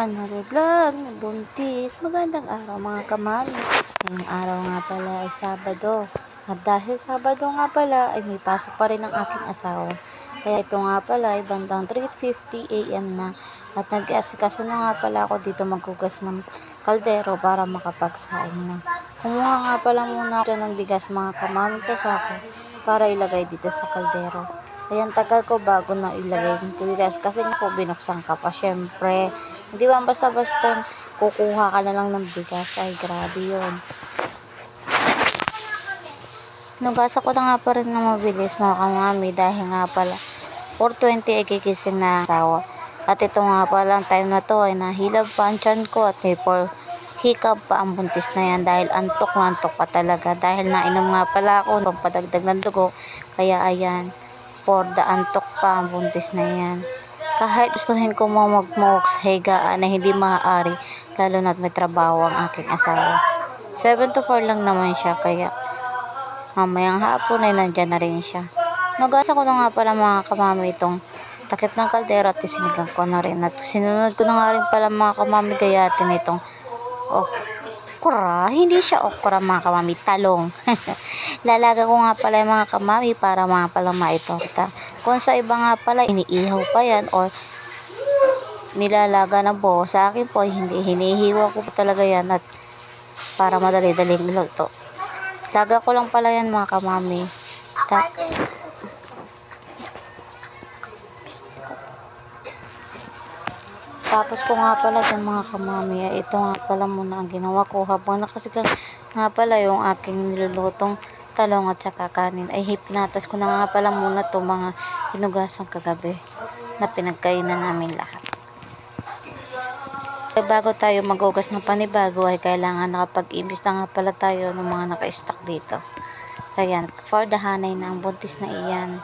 Another vlog na buntis. Magandang araw mga kamami. Ngayong araw nga pala ay Sabado. At dahil Sabado nga pala ay may pasok pa rin ang aking asawa. Kaya ito nga pala ay bandang 3:50 AM na. At nag-asikaso na nga pala ako dito maghugas ng kaldero para makapagsaing na. Kumuha nga pala muna ako ng bigas mga kamami sa sako para ilagay dito sa kaldero. Ayan, tagal ko bago na ilagay yung bigas kasi nga po binuksan ka pa syempre. Hindi ba basta-basta kukuha ka na lang ng bigas? Ay, grabe yun. Nagasa ko na nga pa rin na mabilis mga kamami dahil nga pala 4:20 ay kikising na asawa. At ito nga pala ang time na to ay nahilab pa ang tiyan ko at may hikab pa ang buntis na yan dahil antok na antok pa talaga. Dahil nainom nga pala ako ng padagdag ng dugo. Kaya ayan, for the antok pa ang buntis na yan. Kahit gustuhin ko magmok sa higaan na hindi maaari, lalo na't may trabaho ang aking asawa. 7 to 4 lang naman siya, kaya mamayang hapon ay nandyan na rin siya. Nagasa ko na nga pala mga kamami itong takip ng kaldero at isinigang ko na rin. At sinunod ko na nga rin pala mga kamami gayatin itong okra. Hindi siya okra mga kamami, talong. Lalaga ko nga pala yung mga kamami para mga pala maitorta. Kung sa iba nga pala iniihaw pa yan or nilalaga na po, sa akin po hindi, hinihiwa ko po talaga yan at para madali-daling luto. Laga ko lang pala yan mga kamami. Tapos ko nga pala dyan mga kamami, ito nga pala muna ang ginawa ko habang nakasigang nga pala yung aking nilulutong talong at saka kanin ay hipnatas ko na nga pala muna to mga hinugasang kagabi na pinagkainan namin lahat. Bago tayo maghugas ng panibago ay kailangan nakapag-ibis na nga pala tayo ng mga naka-stock dito. Kaya for the hanay na ang buntis na iyan.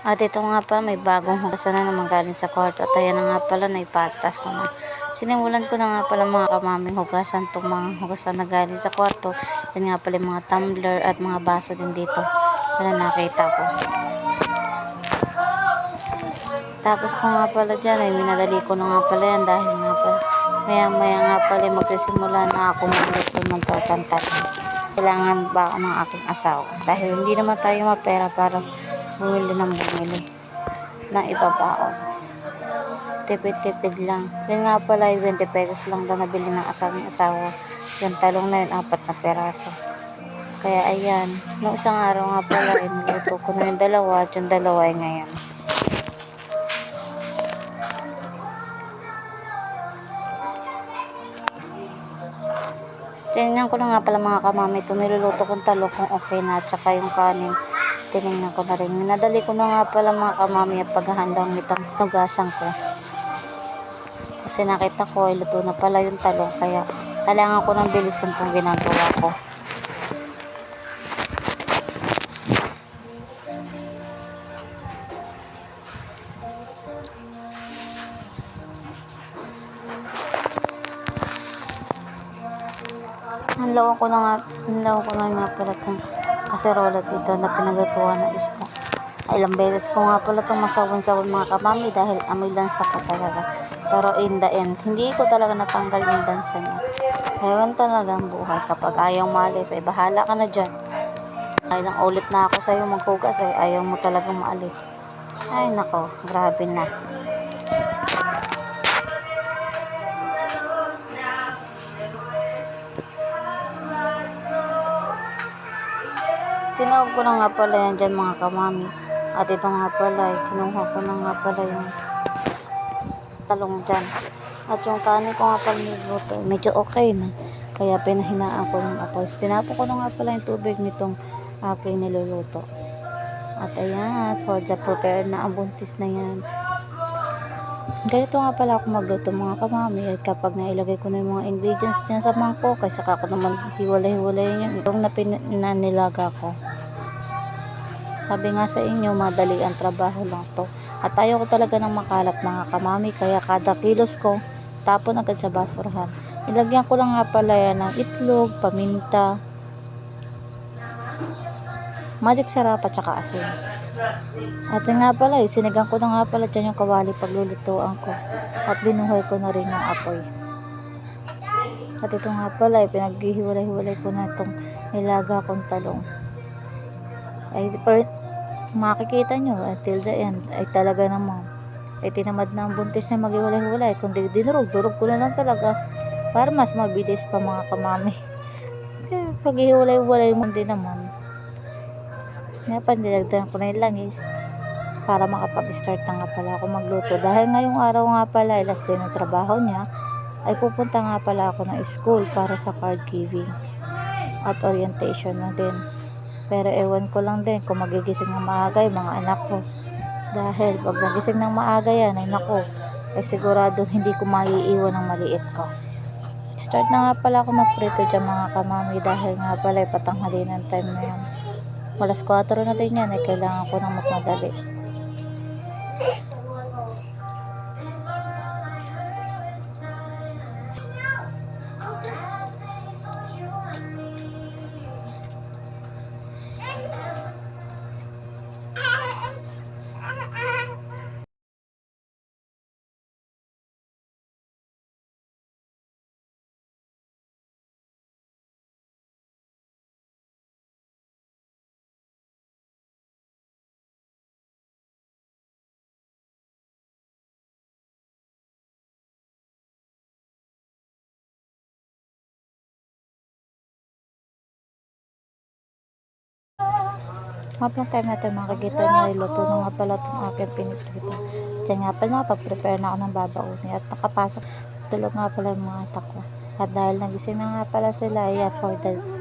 At ito nga pala may bagong hugasan na naman galing sa kwarto at ayan na nga pala naipatas ko na. Sinimulan ko na nga pala mga kamaming hugasan itong mga hugasan na galing sa kwarto. Yan nga pala mga tumbler at mga baso din dito na nakita ko. Tapos ko nga pala dyan ay minadali ko na nga pala yan dahil nga pala maya nga pala magsisimula na ako magluto ng tortang. Kailangan ba ako ng aking asawa dahil hindi naman tayo mapera para bumili ng ibabaon. Tipid-tipid lang. Yan nga pala 20 pesos lang daw nabili ng asawa. Yung talong na yun 4 na peraso. Kaya ayan, noong isang araw nga pala niluto ko na yung dalawa at yung dalawa ay ngayon. Tinignan ko na nga pala mga kamami ito niluluto kong talong kung okay na at saka yung kanin. Tinignan ko na rin. Minadali ko na nga pala mga kamami ang paghahandang nitong nugasan ko. Kasi nakita ko ay luto na pala yung talong kaya kailangan ko ng bilisan itong ginagawa ko. Hanlawan ko na nga pala itong kaserola dito na pinaglutuan ng isda. Ilang beses ko nga pala itong masawon-sawon mga kamami dahil amoy lansa ko talaga. Pero in the end, hindi ko talaga natanggal yung lansa niya. Ngayon talaga ang buhay. Kapag ayaw maalis, ay bahala ka na dyan. Ilang ulit na ako sa'yo maghugas, ay ayaw mo talagang maalis. Ay nako, grabe na. Tinawag ko na nga pala yan dyan mga kamami. At ito nga pala, kinuha ko na nga pala yung talong dyan. At yung kanin ko nga pala niluto, medyo okay na. Kaya pinahinaan ko ng apoy. Tinapo ko na nga pala yung tubig nitong aking niluluto. At ayan, for the prepared na ang buntis na yan. Ganito nga pala ako magluto mga kamami. At kapag nailagay ko na yung mga ingredients dyan sa mangkok, ay saka ko naman hiwalay-hiwalay yung itong nilaga ko. Sabi nga sa inyo, madali ang trabaho lang to. At ayaw ko talaga ng makalat mga kamami, kaya kada kilos ko, tapon agad sa basurahan. Ilagyan ko lang nga pala yan ng itlog, paminta, magic sarap at saka asin. At yun nga pala, sinigang ko na nga pala dyan yung kawali paglulutuan ko. At binuhay ko na rin yung apoy. At ito nga pala, pinaghihiwalay-hiwalay ko na itong nilaga kong talong. Ay, makikita nyo, until the end, ay talaga namang, ay tinamad na ang buntis na maghiwalay-hiwalay. Kundi dinurog-durog ko na lang talaga para mas mabilis pa mga kamami. Kaya paghihiwalay-hiwalay mo din naman. Kaya pandilagdagan ko na yung langis para makapag-start na nga pala ako magluto. Dahil ngayong araw nga pala ay last day ng trabaho niya, ay pupunta nga pala ako ng school para sa card giving at orientation na din. Pero ewan ko lang din kung magigising ng maaga yung mga anak ko. Dahil pag nagising ng maaga yan, ay nako, ay sigurado hindi ko maiiwan ng maliit ko. Start na nga pala ako magprito dyan mga kamami dahil nga pala ay patanghali ng time na yan. Alas 4 na din yan, ay kailangan ko nang magmadali. Habang time natin makikita nyo ay luto na nga pala itong aking piniprito. Diyan nga pala nakapag-prepare na ako ng babauni at nakapasok. Tulog nga pala yung mga atak ko. At dahil nagising na nga pala sila, ayan,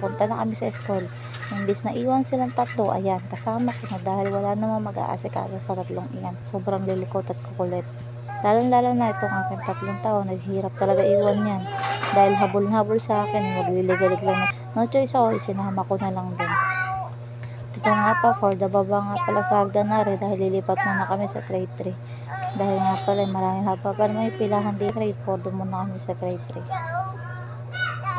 punta na kami sa school. Imbis na iwan silang tatlo, ayan, kasama ko na dahil wala namang mag-aasikaso sa tatlong iyan. Sobrang lilikot at kukulit. Lalo na itong aking 3 taon, naghihirap talaga iwan yan. Dahil habol-habol sa akin, magliligalig lang na. No choice ako, isinama ko na lang din. Ito nga pa, for the baba nga pala sa hagdanari dahil lilipat muna kami sa grade 3. Dahil nga pala maraming haba pa may pilahan di grade 4, doon muna kami sa grade 3.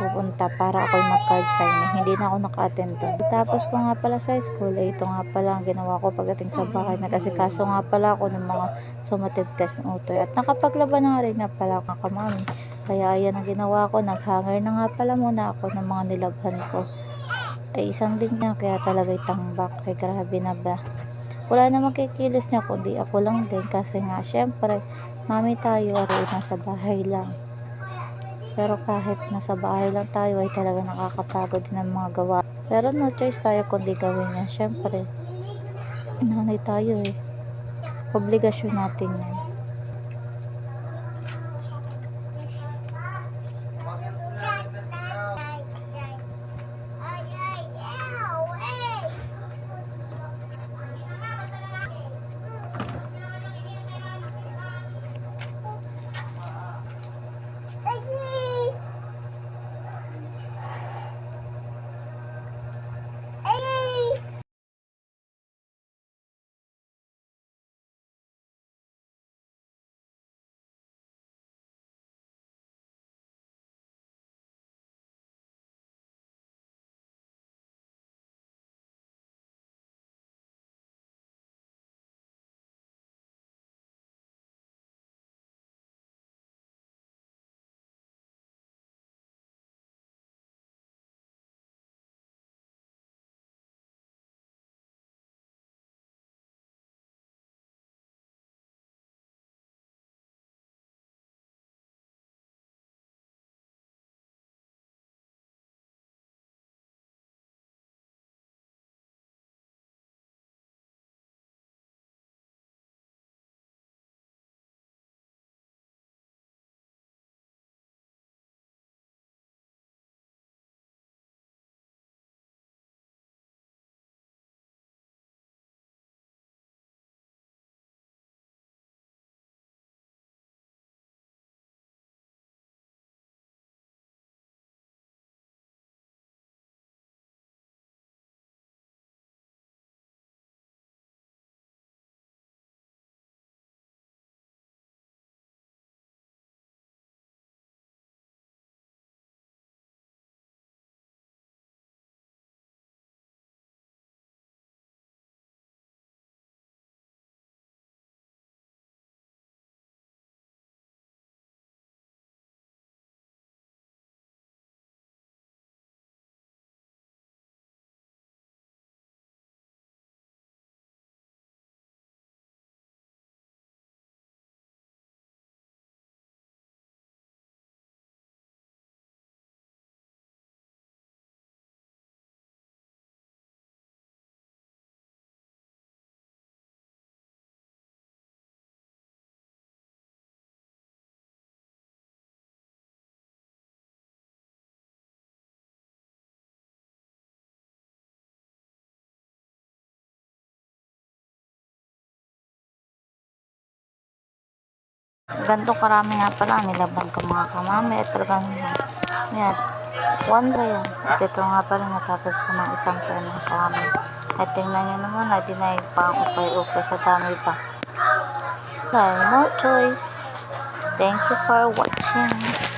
Pupunta para ako'y mag-card signing. Hindi na ako naka-attend doon. Tapos ko nga pala sa school, ito nga pala ang ginawa ko pagdating sa bahay. Nag-asikaso nga pala ako ng mga summative test ng utoy. At nakapaglaban na rin nga pala ako kamami. Kaya ayan ang ginawa ko. Nag-hanger na nga pala muna ako ng mga nilabhan ko. Ay isang din niya kaya talaga'y tambak. Ay grabe na ba. Wala na makikilos niya kundi ako lang din kasi nga syempre mami tayo at nasa bahay lang. Pero kahit nasa bahay lang tayo ay talaga nakakapagod din ang mga gawa. Pero no choice tayo kundi gawin yan. Syempre nanay tayo eh. Obligasyon natin yan. Ganito karami nga pala ang nilaban ko mga kamami. At talagang yan. One ba yan? At ito nga pala natapos ko ng isang pen mga kamami. At tingnan nyo naman na dinaig pa ang upay-upay sa dami pa. No choice. Thank you for watching.